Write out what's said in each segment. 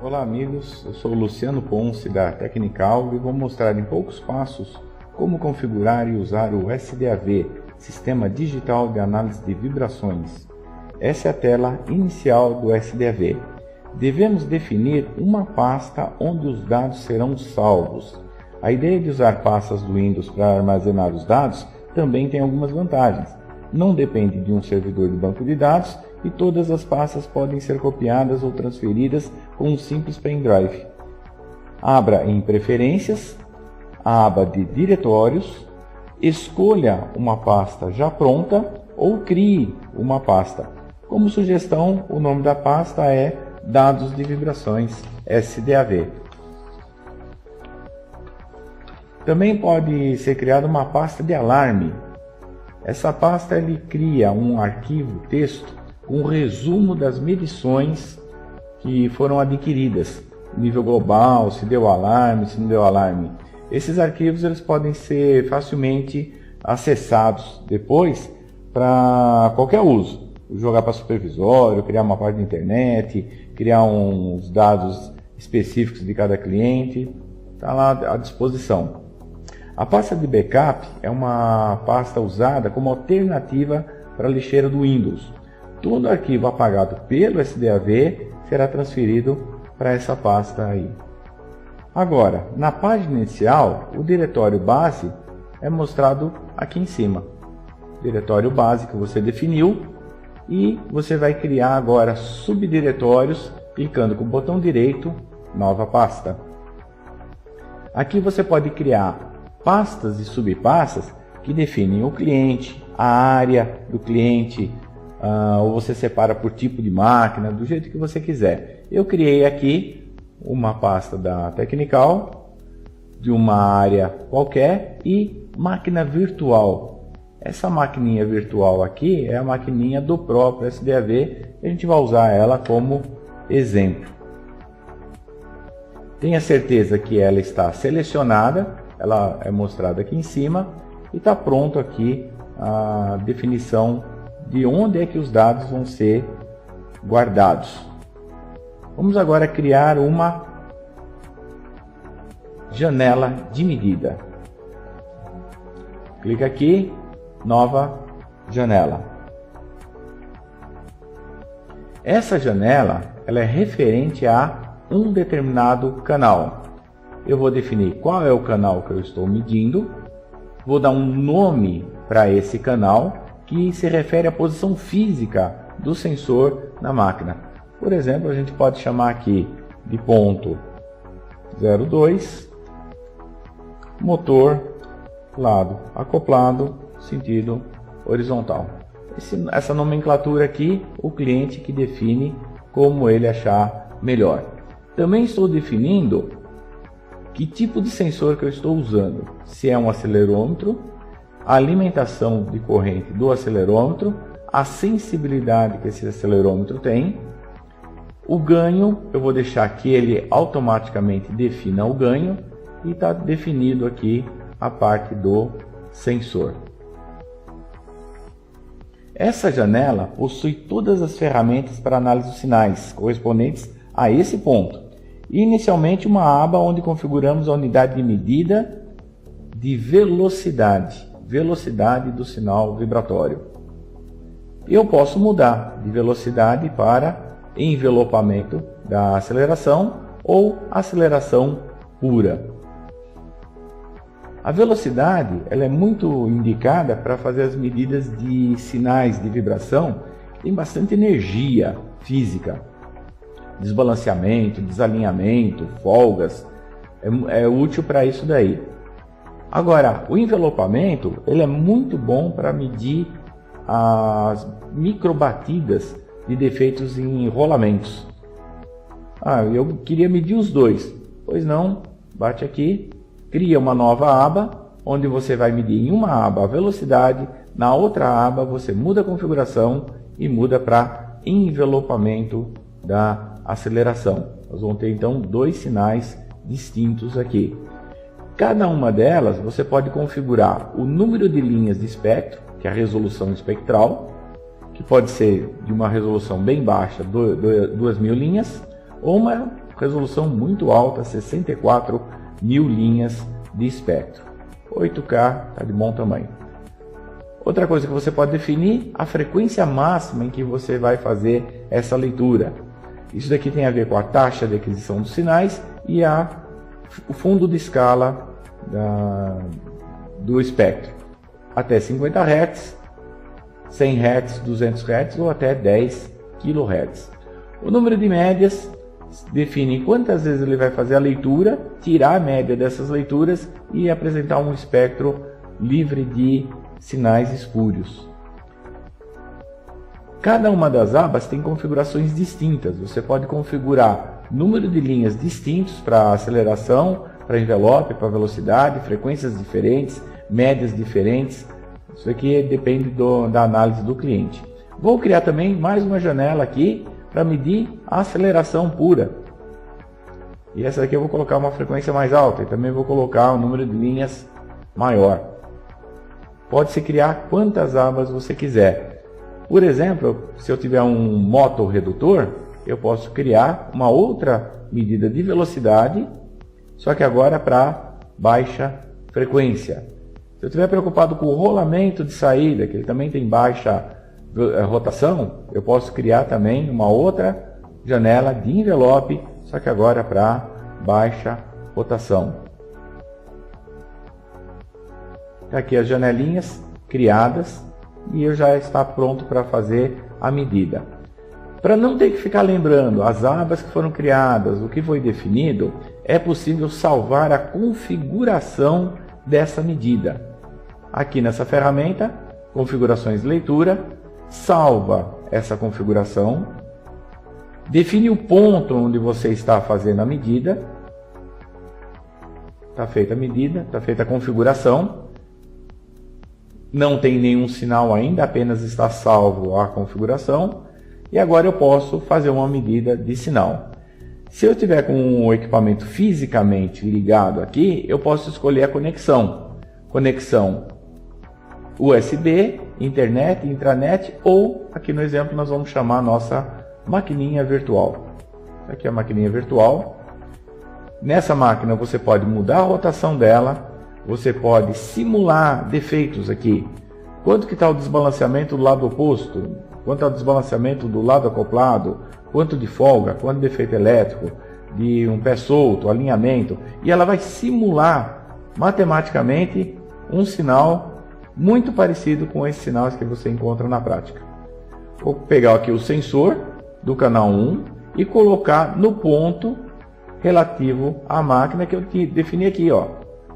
Olá amigos, eu sou o Luciano Ponce da Tecnical e vou mostrar em poucos passos como configurar e usar o SDAV, Sistema Digital de Análise de Vibrações. Essa é a tela inicial do SDAV. Devemos definir uma pasta onde os dados serão salvos. A ideia de usar pastas do Windows para armazenar os dados também tem algumas vantagens. Não depende de um servidor de banco de dados e todas as pastas podem ser copiadas ou transferidas com um simples pendrive. Abra em Preferências, a aba de Diretórios, escolha uma pasta já pronta ou crie uma pasta. Como sugestão, o nome da pasta é Dados de Vibrações SDAV. Também pode ser criada uma pasta de alarme. Essa pasta ele cria um arquivo texto com um resumo das medições que foram adquiridas, nível global, se deu alarme, se não deu alarme. Esses arquivos eles podem ser facilmente acessados depois para qualquer uso. Jogar para supervisório, criar uma parte de internet, criar uns dados específicos de cada cliente, está lá à disposição. A pasta de backup é uma pasta usada como alternativa para a lixeira do Windows. Todo arquivo apagado pelo SDAV será transferido para essa pasta aí. Agora, na página inicial, o diretório base é mostrado aqui em cima. Diretório base que você definiu e você vai criar agora subdiretórios clicando com o botão direito, nova pasta. Aqui você pode criar pastas e subpastas que definem o cliente, a área do cliente, ou você separa por tipo de máquina, do jeito que você quiser. Eu criei aqui uma pasta da Tecnical, de uma área qualquer, e máquina virtual. Essa maquininha virtual aqui é a maquininha do próprio SDAV, a gente vai usar ela como exemplo. Tenha certeza que ela está selecionada, ela é mostrada aqui em cima, e está pronto aqui a definição de onde é que os dados vão ser guardados. Vamos agora criar uma janela de medida. Clica aqui, nova janela. Essa janela ela é referente a um determinado canal. Eu vou definir qual é o canal que eu estou medindo, vou dar um nome para esse canal que se refere à posição física do sensor na máquina. Por exemplo, a gente pode chamar aqui de ponto 02, motor, lado acoplado, sentido horizontal. Essa nomenclatura aqui, o cliente que define como ele achar melhor. Também estou definindo que tipo de sensor que eu estou usando. Se é um acelerômetro, a alimentação de corrente do acelerômetro, a sensibilidade que esse acelerômetro tem, o ganho, eu vou deixar que ele automaticamente defina o ganho e está definido aqui a parte do sensor. Essa janela possui todas as ferramentas para análise dos sinais correspondentes a esse ponto. E inicialmente uma aba onde configuramos a unidade de medida de velocidade do sinal vibratório. Eu posso mudar de velocidade para envelopamento da aceleração ou aceleração pura. A velocidade ela é muito indicada para fazer as medidas de sinais de vibração. Tem bastante energia física, desbalanceamento, desalinhamento, folgas, é útil para isso daí. Agora, o envelopamento ele é muito bom para medir as microbatidas de defeitos em rolamentos. Eu queria medir os dois. Pois não, bate aqui, cria uma nova aba, onde você vai medir em uma aba a velocidade, na outra aba você muda a configuração e muda para envelopamento da aceleração. Nós vamos ter então dois sinais distintos aqui. Cada uma delas você pode configurar o número de linhas de espectro, que é a resolução espectral, que pode ser de uma resolução bem baixa, 2000 linhas, ou uma resolução muito alta, 64.000 linhas de espectro. 8K está de bom tamanho. Outra coisa que você pode definir, a frequência máxima em que você vai fazer essa leitura. Isso daqui tem a ver com a taxa de aquisição dos sinais e o fundo de escala do espectro. Até 50 Hz, 100 Hz, 200 Hz ou até 10 kHz. O número de médias define quantas vezes ele vai fazer a leitura, tirar a média dessas leituras e apresentar um espectro livre de sinais espúrios. Cada uma das abas tem configurações distintas. Você pode configurar número de linhas distintos para aceleração, para envelope, para velocidade, frequências diferentes, médias diferentes. Isso aqui depende da análise do cliente. Vou criar também mais uma janela aqui para medir a aceleração pura. E essa aqui eu vou colocar uma frequência mais alta e também vou colocar um número de linhas maior. Pode-se criar quantas abas você quiser. Por exemplo, se eu tiver um motorredutor, eu posso criar uma outra medida de velocidade, só que agora para baixa frequência. Se eu estiver preocupado com o rolamento de saída, que ele também tem baixa rotação, eu posso criar também uma outra janela de envelope, só que agora para baixa rotação. Aqui as janelinhas criadas e eu já está pronto para fazer a medida. Para não ter que ficar lembrando as abas que foram criadas, o que foi definido, é possível salvar a configuração dessa medida. Aqui nessa ferramenta, configurações de leitura, salva essa configuração, define o ponto onde você está fazendo a medida, está feita a medida, está feita a configuração, não tem nenhum sinal ainda, apenas está salvo a configuração, e agora eu posso fazer uma medida de sinal. Se eu tiver com o equipamento fisicamente ligado aqui, eu posso escolher a conexão. Conexão USB, internet, intranet ou, aqui no exemplo, nós vamos chamar a nossa maquininha virtual. Aqui é a maquininha virtual. Nessa máquina você pode mudar a rotação dela, você pode simular defeitos aqui. Quanto que está o desbalanceamento do lado oposto? Quanto ao desbalanceamento do lado acoplado? Quanto de folga? Quanto de defeito elétrico? De um pé solto, alinhamento? E ela vai simular matematicamente um sinal muito parecido com esses sinais que você encontra na prática. Vou pegar aqui o sensor do canal 1 e colocar no ponto relativo à máquina que eu defini aqui, ó.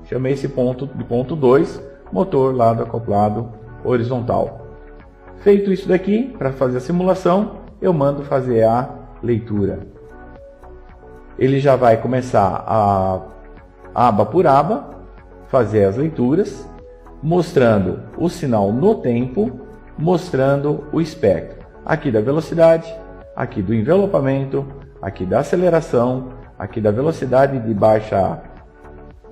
Chamei esse ponto de ponto 2, motor lado acoplado horizontal. Feito isso daqui, para fazer a simulação, eu mando fazer a leitura. Ele já vai começar a aba por aba, fazer as leituras, mostrando o sinal no tempo, mostrando o espectro. Aqui da velocidade, aqui do envelopamento, aqui da aceleração, aqui da velocidade de baixa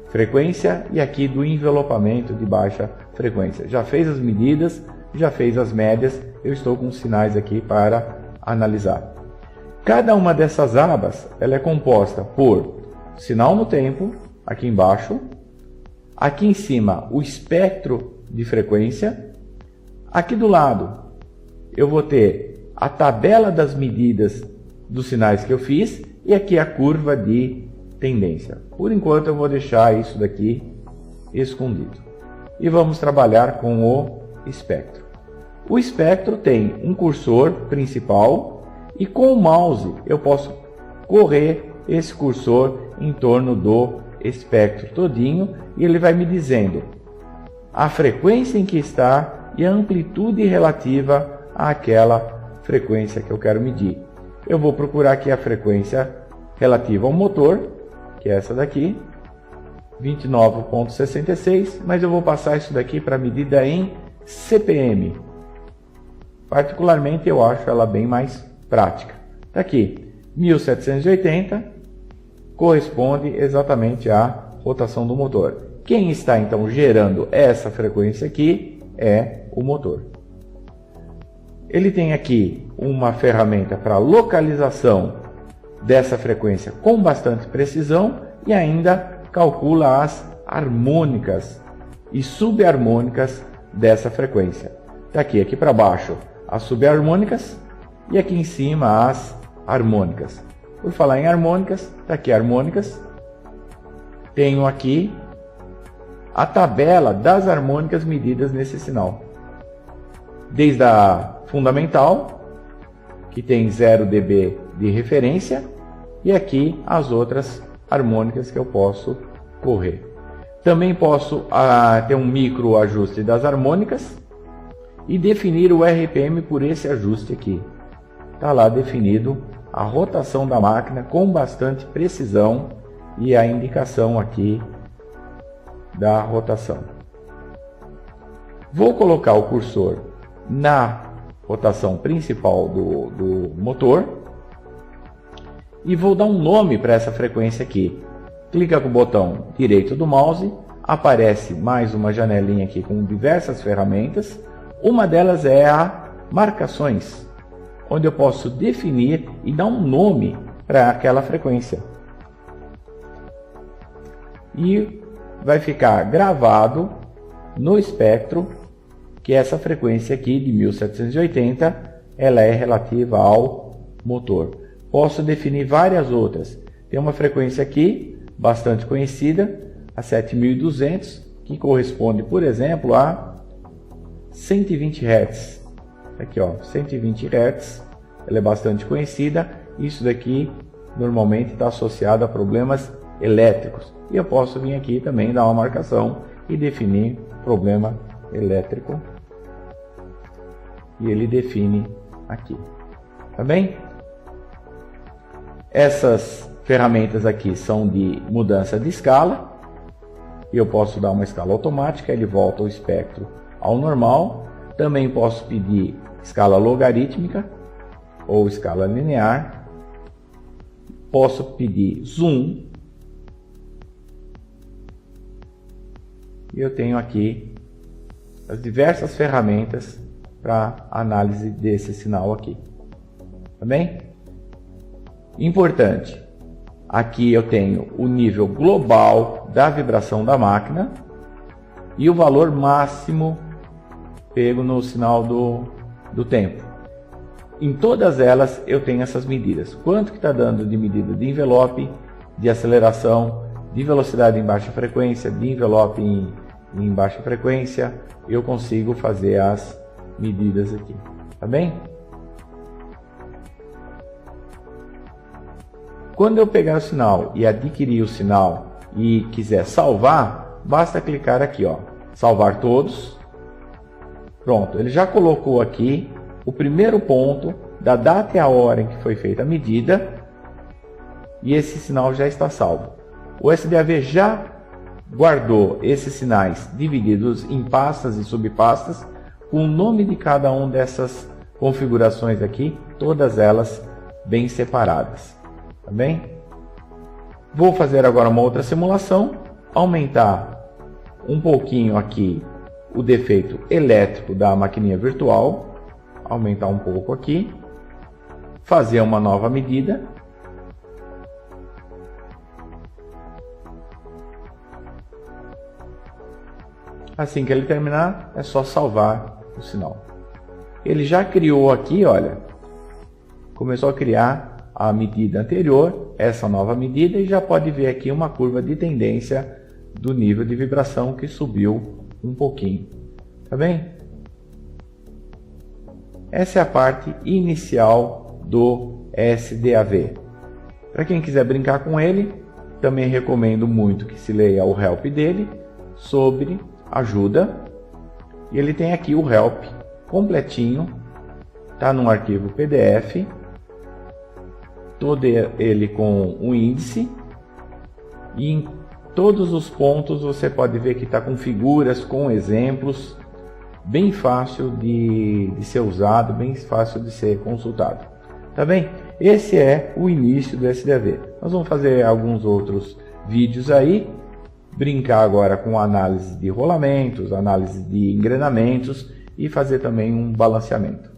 frequência e aqui do envelopamento de baixa frequência. Já fez as medidas, já fez as médias, eu estou com os sinais aqui para analisar. Cada uma dessas abas ela é composta por sinal no tempo, aqui embaixo, aqui em cima o espectro de frequência, aqui do lado eu vou ter a tabela das medidas dos sinais que eu fiz e aqui a curva de tendência. Por enquanto eu vou deixar isso daqui escondido. E vamos trabalhar com o espectro. O espectro tem um cursor principal e com o mouse eu posso correr esse cursor em torno do espectro todinho e ele vai me dizendo a frequência em que está e a amplitude relativa àquela frequência que eu quero medir. Eu vou procurar aqui a frequência relativa ao motor, que é essa daqui, 29.66, mas eu vou passar isso daqui para medida em CPM. Particularmente eu acho ela bem mais prática. Tá aqui, 1780 corresponde exatamente à rotação do motor. Quem está então gerando essa frequência aqui é o motor. Ele tem aqui uma ferramenta para localização dessa frequência com bastante precisão e ainda calcula as harmônicas e subharmônicas dessa frequência. Está aqui para baixo as subharmônicas e aqui em cima as harmônicas. Por falar em harmônicas, está aqui harmônicas. Tenho aqui a tabela das harmônicas medidas nesse sinal. Desde a fundamental, que tem 0 dB de referência, e aqui as outras harmônicas que eu posso correr. Também posso ter um micro ajuste das harmônicas e definir o RPM por esse ajuste aqui. Está lá definido a rotação da máquina com bastante precisão e a indicação aqui da rotação. Vou colocar o cursor na rotação principal do motor e vou dar um nome para essa frequência aqui. Clica com o botão direito do mouse, aparece mais uma janelinha aqui com diversas ferramentas. Uma delas é a marcações, onde eu posso definir e dar um nome para aquela frequência. E vai ficar gravado no espectro que essa frequência aqui de 1780 ela é relativa ao motor. Posso definir várias outras. Tem uma frequência aqui bastante conhecida, a 7200, que corresponde, por exemplo, a 120 Hz. Aqui, ó, 120 Hz, ela é bastante conhecida. Isso daqui normalmente está associado a problemas elétricos. E eu posso vir aqui também dar uma marcação e definir problema elétrico. E ele define aqui. Tá bem? Essas ferramentas aqui são de mudança de escala. E eu posso dar uma escala automática, ele volta o espectro ao normal. Também posso pedir escala logarítmica ou escala linear. Posso pedir zoom. E eu tenho aqui as diversas ferramentas para análise desse sinal aqui. Tá bem? Importante. Aqui eu tenho o nível global da vibração da máquina e o valor máximo pego no sinal do tempo. Em todas elas eu tenho essas medidas. Quanto que está dando de medida de envelope, de aceleração, de velocidade em baixa frequência, de envelope em baixa frequência, eu consigo fazer as medidas aqui. Tá bem? Quando eu pegar o sinal e adquirir o sinal e quiser salvar, basta clicar aqui, ó, salvar todos. Pronto, ele já colocou aqui o primeiro ponto da data e a hora em que foi feita a medida e esse sinal já está salvo. O SDAV já guardou esses sinais divididos em pastas e subpastas com o nome de cada uma dessas configurações aqui, todas elas bem separadas. Tá bem? Vou fazer agora uma outra simulação, aumentar um pouquinho aqui o defeito elétrico da maquininha virtual, aumentar um pouco aqui, fazer uma nova medida. Assim que ele terminar, é só salvar o sinal. Ele já criou aqui, olha, começou a criar a medida anterior, essa nova medida, e já pode ver aqui uma curva de tendência do nível de vibração que subiu um pouquinho. Tá bem? Essa é a parte inicial do SDAV. Para quem quiser brincar com ele, também recomendo muito que se leia o help dele sobre ajuda. E ele tem aqui o help completinho, tá num arquivo PDF. Todo ele com um índice e em todos os pontos você pode ver que está com figuras, com exemplos, bem fácil de ser usado, bem fácil de ser consultado. Tá bem? Esse é o início do SDAV. Nós vamos fazer alguns outros vídeos aí, brincar agora com análise de rolamentos, análise de engrenamentos e fazer também um balanceamento.